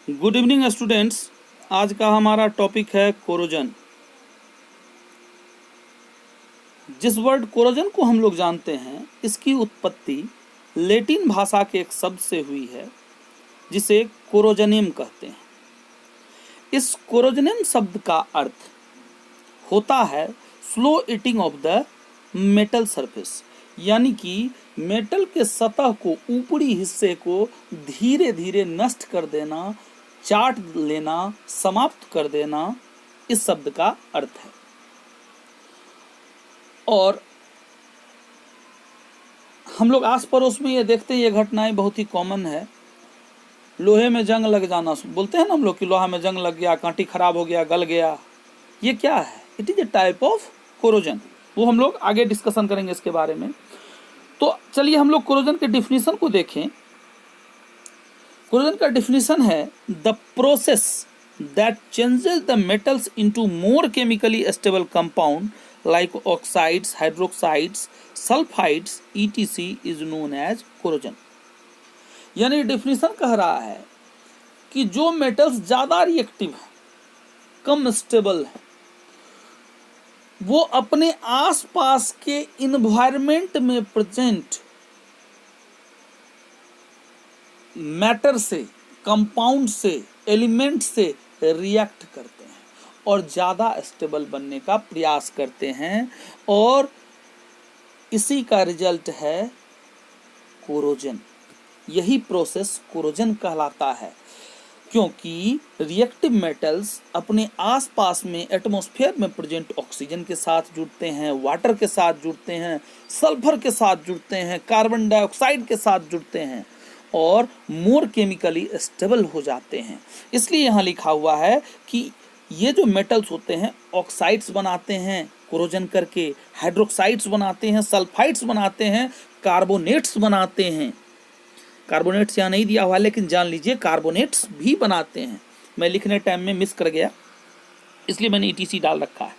Good evening students. आज का हमारा टॉपिक है कोरोजन। जिस वर्ड कोरोजन को हम लोग जानते हैं, इसकी उत्पत्ति लैटिन भाषा के एक शब्द से हुई है जिसे कोरोजनियम कहते हैं। इस कोरोजनियम शब्द का अर्थ होता है slow eating of the metal surface, यानी कि मेटल के सतह को, ऊपरी हिस्से को धीरे धीरे नष्ट कर देना, चाट लेना, समाप्त कर देना, इस शब्द का अर्थ है। और हम लोग आस पड़ोस में ये देखते हैं, ये घटनाएं बहुत ही कॉमन है। लोहे में जंग लग जाना, बोलते हैं ना हम लोग कि लोहा में जंग लग गया, कांटी खराब हो गया, गल गया। ये क्या है? It is a type of corrosion. वो हम लोग आगे डिस्कशन करेंगे इसके बारे में। तो चलिए हम लोग कोरोजन के डिफिनीशन को देखें। कोरोजन का डिफिनीशन है the process that changes the metals into more chemically stable compound like oxides, hydroxides, sulphides etc is known as corrosion. यानी डिफिनीशन कह रहा है कि जो मेटल्स ज्यादा रिएक्टिव है, कम स्टेबल है, वो अपने आसपास के इन्वायरमेंट में प्रेजेंट मैटर से, कंपाउंड से, एलिमेंट से रिएक्ट करते हैं और ज़्यादा स्टेबल बनने का प्रयास करते हैं, और इसी का रिजल्ट है कोरोजन। यही प्रोसेस कोरोजन कहलाता है, क्योंकि रिएक्टिव मेटल्स अपने आसपास में एटमॉस्फेयर में प्रेजेंट ऑक्सीजन के साथ जुड़ते हैं, वाटर के साथ जुड़ते हैं, सल्फर के साथ जुड़ते हैं, कार्बन डाइऑक्साइड के साथ जुड़ते हैं और मोर केमिकली स्टेबल हो जाते हैं। इसलिए यहाँ लिखा हुआ है कि ये जो मेटल्स होते हैं, ऑक्साइड्स बनाते हैं कोरोजन करके, हाइड्रोक्साइड्स बनाते हैं, सल्फाइड्स बनाते हैं, कार्बोनेट्स बनाते हैं। कार्बोनेट्स यहाँ नहीं दिया हुआ, लेकिन जान लीजिए कार्बोनेट्स भी बनाते हैं। मैं लिखने टाइम में मिस कर गया, इसलिए मैंने ETC डाल रखा है।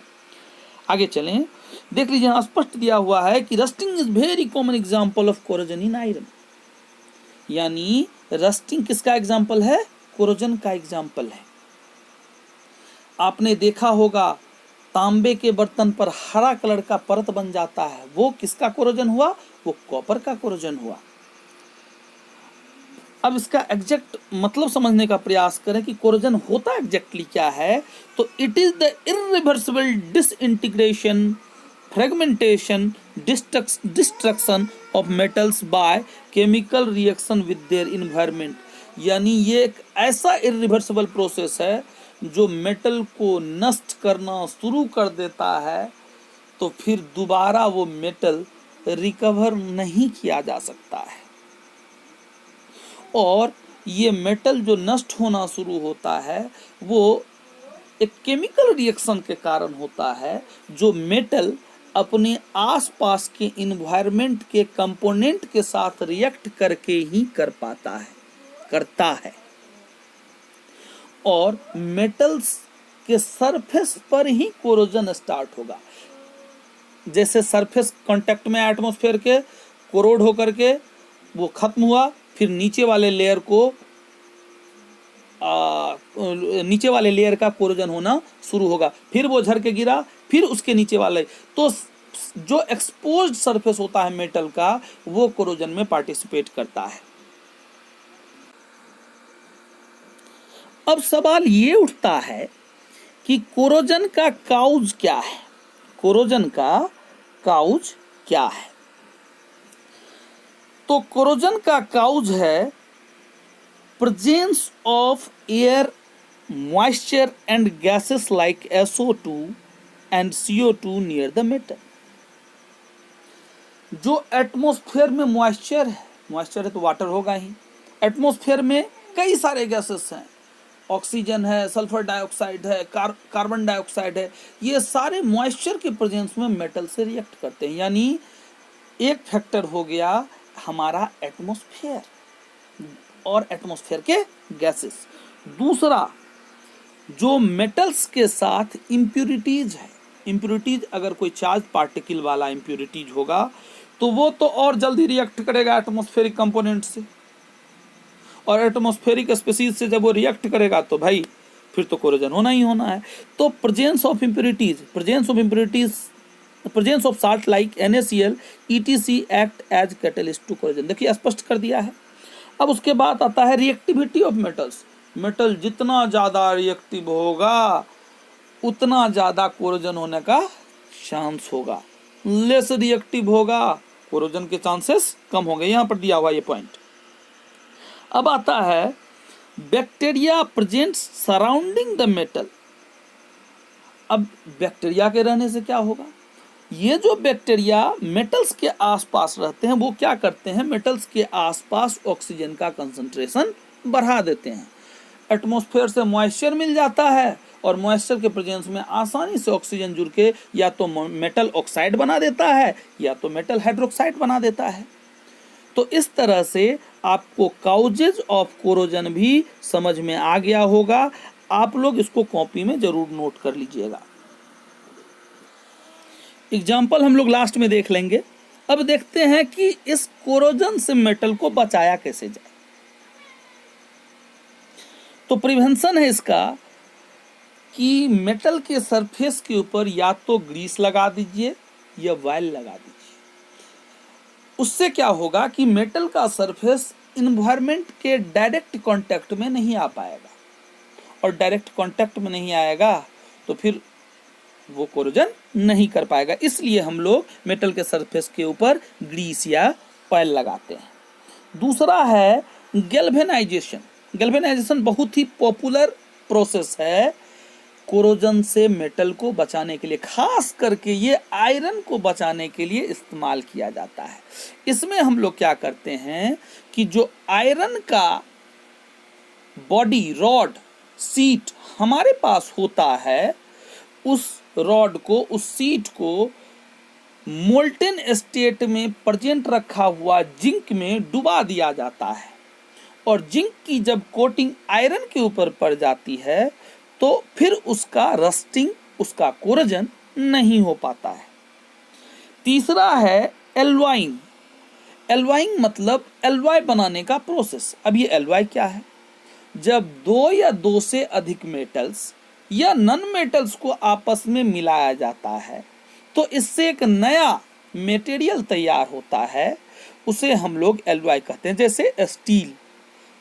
आगे चलें, देख लीजिए यहाँ स्पष्ट दिया हुआ है कि rusting is very common example of corrosion in iron. यानी रस्टिंग किसका एग्जाम्पल है? कोरोजन का एग्जाम्पल है। आपने देखा होगा तांबे के बर्तन पर हरा कलर का परत बन जाता है, वो किसका कोरोजन हुआ? वो कॉपर का कोरोजन हुआ। अब इसका एग्जैक्ट मतलब समझने का प्रयास करें कि कोरोजन होता एग्जैक्टली क्या है। तो it is the irreversible disintegration, fragmentation, destruction of metals by chemical reaction with their environment. यानी ये एक ऐसा इरिवर्सिबल प्रोसेस है जो मेटल को नष्ट करना शुरू कर देता है, तो फिर दोबारा वो मेटल रिकवर नहीं किया जा सकता है। और ये मेटल जो नष्ट होना शुरू होता है, वो एक केमिकल रिएक्शन के कारण होता है, जो मेटल अपने आसपास के इन्वायरमेंट के कंपोनेंट के साथ रिएक्ट करके ही करता है। और मेटल्स के सरफेस पर ही कोरोजन स्टार्ट होगा। जैसे सरफेस कांटेक्ट में एटमॉस्फेयर के कोरोड होकर के वो खत्म हुआ, फिर नीचे वाले लेयर का कोरोजन होना शुरू होगा, फिर वो झर के गिरा, फिर उसके नीचे वाले। तो जो एक्सपोज्ड सरफेस होता है मेटल का, वो कोरोजन में पार्टिसिपेट करता है। अब सवाल ये उठता है कि कोरोजन का काउज क्या है? कोरोजन का काउज क्या है? तो कोरोजन का काउज है presence of air, moisture and gases like SO2 and CO2 near the metal. जो एटमॉस्फेयर में मॉइस्चर है तो वाटर होगा ही। एटमॉस्फेयर में कई सारे गैसेस हैं, ऑक्सीजन है, सल्फर डाइऑक्साइड है, कार्बन डाइऑक्साइड है। ये सारे मॉइस्चर के प्रेजेंस में मेटल से रिएक्ट करते हैं। यानी एक फैक्टर हो गया हमारा एटमॉस्फेयर और एटमॉस्फेयर के गैसेस। दूसरा, जो मेटल्स के साथ इम्प्यूरिटीज है, इम्प्यूरिटीज अगर कोई चार्ज पार्टिकल वाला इम्प्यूरिटीज होगा तो वो तो और जल्दी रिएक्ट करेगा एटमॉस्फेरिक कंपोनेंट से। और एटमॉस्फेरिक स्पीसीज से जब वो रिएक्ट करेगा तो भाई फिर तो कोरोजन होना ही होना है। तो presence of impurities presence of salt like NaCl EtC act as catalyst to corrosion. देखिए स्पष्ट कर दिया है। अब उसके बाद आता है रिएक्टिविटी ऑफ मेटल्स। मेटल जितना ज़्यादा रिएक्टिव होगा उतना ज़्यादा कोरोजन होने का चांस होगा, लेस रिएक्टिव होगा कोरोजन के चांसेस कम होंगे। यहाँ पर दिया हुआ ये पॉइंट। अब आता है bacteria presents surrounding the metal. अब बैक्टीरिया के रहने से क्या होगा, ये जो बैक्टीरिया मेटल्स के आसपास रहते हैं वो क्या करते हैं, मेटल्स के आसपास ऑक्सीजन का कंसंट्रेशन बढ़ा देते हैं। एटमॉस्फेयर से मॉइस्चर मिल जाता है और मॉइस्चर के प्रेजेंस में आसानी से ऑक्सीजन जुड़ के या तो मेटल ऑक्साइड बना देता है या तो मेटल हाइड्रोक्साइड बना देता है। तो इस तरह से आपको काउजेज ऑफ कोरोजन भी समझ में आ गया होगा। आप लोग इसको कॉपी में जरूर नोट कर लीजिएगा। एग्जाम्पल हम लोग लास्ट में देख लेंगे। अब देखते हैं कि इस कोरोजन से मेटल को बचाया कैसे जाए। तो प्रिवेंशन है इसका कि मेटल के सरफेस के ऊपर या तो ग्रीस लगा दीजिए या वायल लगा दीजिए। उससे क्या होगा कि मेटल का सरफेस इन्वायरमेंट के डायरेक्ट कांटेक्ट में नहीं आ पाएगा, और डायरेक्ट कांटेक्ट में नहीं आएगा तो फिर वो कोरोजन नहीं कर पाएगा। इसलिए हम लोग मेटल के सरफेस के ऊपर ग्रीस या ऑयल लगाते हैं। दूसरा है गैल्वेनाइजेशन। गैल्वेनाइजेशन बहुत ही पॉपुलर प्रोसेस है कोरोजन से मेटल को बचाने के लिए, खास करके ये आयरन को बचाने के लिए इस्तेमाल किया जाता है। इसमें हम लोग क्या करते हैं कि जो आयरन का बॉडी रॉड सीट हमारे पास होता है, उस रॉड को, उस सीट को मोल्टेन स्टेट में प्रेजेंट रखा हुआ जिंक में डुबा दिया जाता है, और जिंक की जब कोटिंग आयरन के ऊपर पड़ जाती है तो फिर उसका रस्टिंग, उसका कोरोजन नहीं हो पाता है। तीसरा है एल्वाइंग। एल्वाइंग मतलब एल्वाय बनाने का प्रोसेस। अब ये एल्वाय क्या है, जब दो या दो से अधिक मेटल्स या नॉन मेटल्स को आपस में मिलाया जाता है तो इससे एक नया मटेरियल तैयार होता है, उसे हम लोग एल्वाय कहते हैं। जैसे स्टील,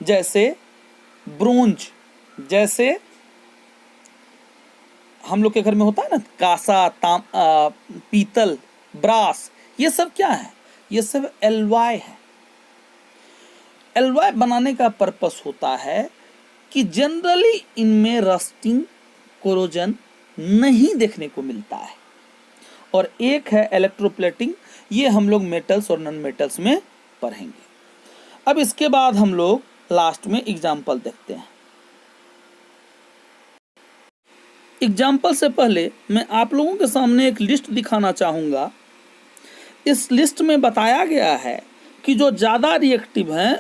जैसे ब्रोंज, जैसे हम लोग के घर में होता है ना कांसा, पीतल, ब्रास, ये सब क्या है, ये सब एल्वाय है। एल्वाय बनाने का पर्पस होता है कि जनरली इनमें रस्टिंग, कोरोजन नहीं देखने को मिलता है। और एक है इलेक्ट्रोप्लेटिंग, ये हम लोग मेटल्स और नॉन मेटल्स में पढ़ेंगे। अब इसके बाद हम लोग लास्ट में एग्जाम्पल देखते हैं। एग्जाम्पल से पहले मैं आप लोगों के सामने एक लिस्ट दिखाना चाहूँगा। इस लिस्ट में बताया गया है कि जो ज़्यादा रिएक्टिव हैं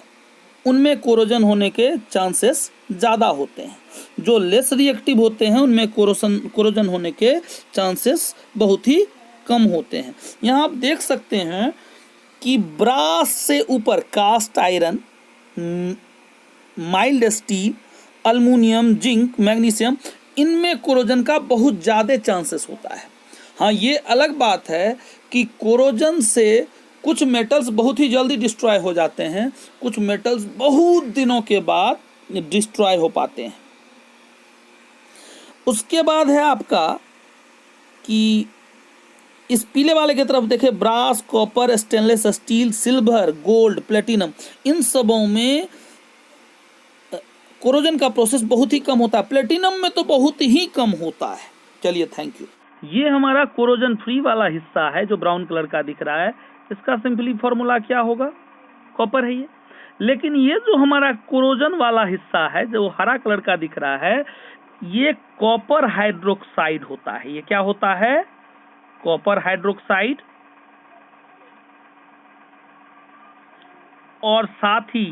उनमें कोरोजन होने के चांसेस ज़्यादा होते हैं, जो लेस रिएक्टिव होते हैं उनमें कोरोजन होने के चांसेस बहुत ही कम होते हैं। यहाँ आप देख सकते हैं कि ब्रास से ऊपर cast iron, mild steel, aluminium, zinc, magnesium, इनमें कोरोजन का बहुत ज़्यादा चांसेस होता है। हाँ, ये अलग बात है कि कोरोजन से कुछ मेटल्स बहुत ही जल्दी डिस्ट्रॉय हो जाते हैं, कुछ मेटल्स बहुत दिनों के बाद डिस्ट्रॉय हो पाते हैं। उसके बाद है आपका कि इस पीले वाले की तरफ देखें, brass, copper, stainless steel, silver, gold, platinum, इन सबों में कोरोजन का प्रोसेस बहुत ही कम होता है। प्लेटिनम में तो बहुत ही कम होता है। चलिए, थैंक यू। ये हमारा कोरोजन फ्री वाला हिस्सा है जो ब्राउन कलर का दिख रहा है। इसका सिंपली फॉर्मूला क्या होगा, कॉपर है ये। लेकिन ये जो हमारा कोरोजन वाला हिस्सा है जो हरा कलर का दिख रहा है, ये कॉपर हाइड्रोक्साइड होता है। ये क्या होता है, कॉपर हाइड्रोक्साइड। और साथ ही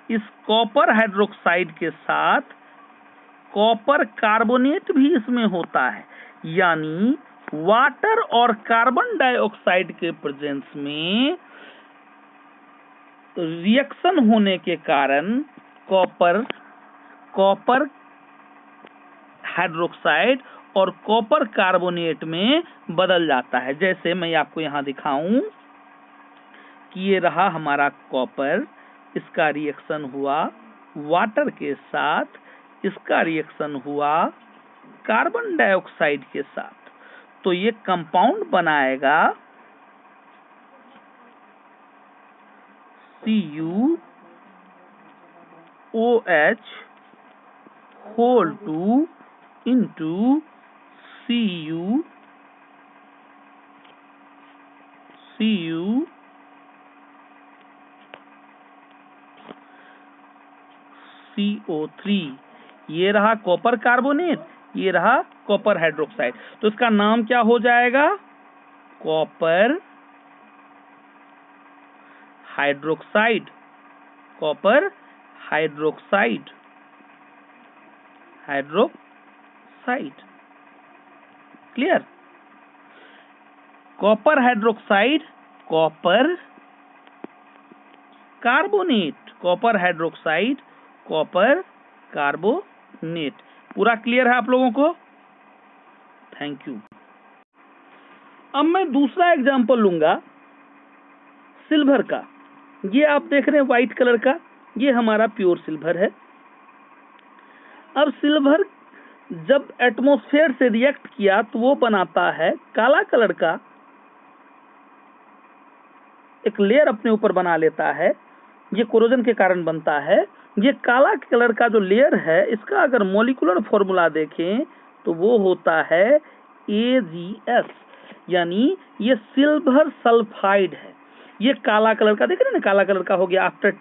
इस कॉपर हाइड्रोक्साइड के साथ कॉपर कार्बोनेट भी इसमें होता है, यानी वाटर और कार्बन डाइऑक्साइड के प्रेजेंस में रिएक्शन होने के कारण कॉपर हाइड्रोक्साइड और कॉपर कार्बोनेट में बदल जाता है। जैसे मैं आपको यहाँ दिखाऊं कि ये रहा हमारा कॉपर, इसका रिएक्शन हुआ वाटर के साथ, इसका रिएक्शन हुआ कार्बन डाइऑक्साइड के साथ, तो ये कंपाउंड बनाएगा CuOH whole 2 into CO3। ये रहा कॉपर कार्बोनेट, ये रहा कॉपर हाइड्रोक्साइड, तो इसका नाम क्या हो जाएगा? Copper hydroxide. Copper hydroxide clear? Copper hydroxide, copper carbonate, copper hydroxide, copper carbonate. पूरा क्लियर है आप लोगों को? Thank you. अब मैं दूसरा एग्जांपल लूंगा सिल्वर का। ये आप देख रहे हैं व्हाइट कलर का, ये हमारा प्योर सिल्वर है। अब सिल्वर जब एटमॉस्फेयर से रिएक्ट किया तो वो बनाता है काला कलर का एक लेयर, अपने ऊपर बना लेता है। ये कोरोजन के कारण बनता है। ये काला कलर का जो लेयर है, इसका अगर मॉलिक्यूलर फॉर्मूला देखें तो वो होता है AgS, यानी ये सिल्वर सल्फाइड है। ये काला कलर का देख रहे हैं ना, काला कलर का हो गया आफ्टर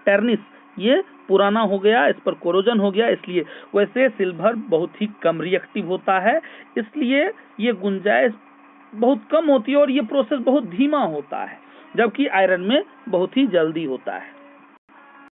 टर्निश, ये पुराना हो गया, इस पर कोरोजन हो गया, इसलिए। वैसे सिल्वर बहुत ही कम रिएक्टिव होता है, इसलिए ये गुंजाइश बहुत कम होती है और ये प्रोसेस बहुत धीमा होता है, जबकि आयरन में बहुत ही जल्दी होता है।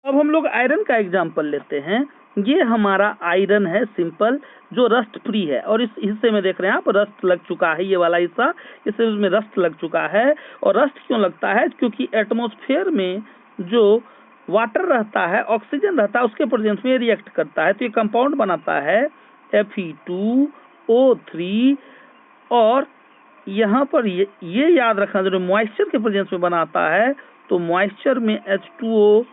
अब हम लोग आयरन का एग्जांपल लेते हैं। ये हमारा आयरन है सिंपल, जो रस्ट फ्री है, और इस हिस्से में देख रहे हैं आप रस्ट लग चुका है। ये वाला हिस्सा, इसमें रस्ट लग चुका है। और रस्ट क्यों लगता है? क्योंकि एटमॉस्फेयर में जो वाटर रहता है, ऑक्सीजन रहता है, उसके प्रेजेंस में रिएक्ट करता है, तो ये कंपाउंड बनाता है Fe2O3। और यहाँ पर ये याद रखना जरूरी, मॉइस्चर के प्रेजेंस में बनाता है, तो मॉइस्चर में H2O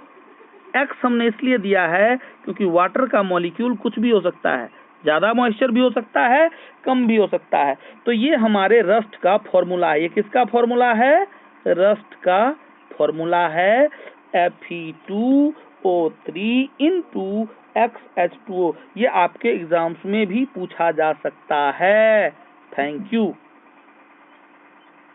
X हमने इसलिए दिया है क्योंकि वाटर का मॉलिक्यूल कुछ भी हो सकता है, ज्यादा मॉइस्चर भी हो सकता है, कम भी हो सकता है। तो ये हमारे रस्ट का फॉर्मूला है। ये किसका फॉर्मूला है? रस्ट का फॉर्मूला है Fe2O3 into XH2O। ये आपके एग्जाम्स में भी पूछा जा सकता है। Thank you.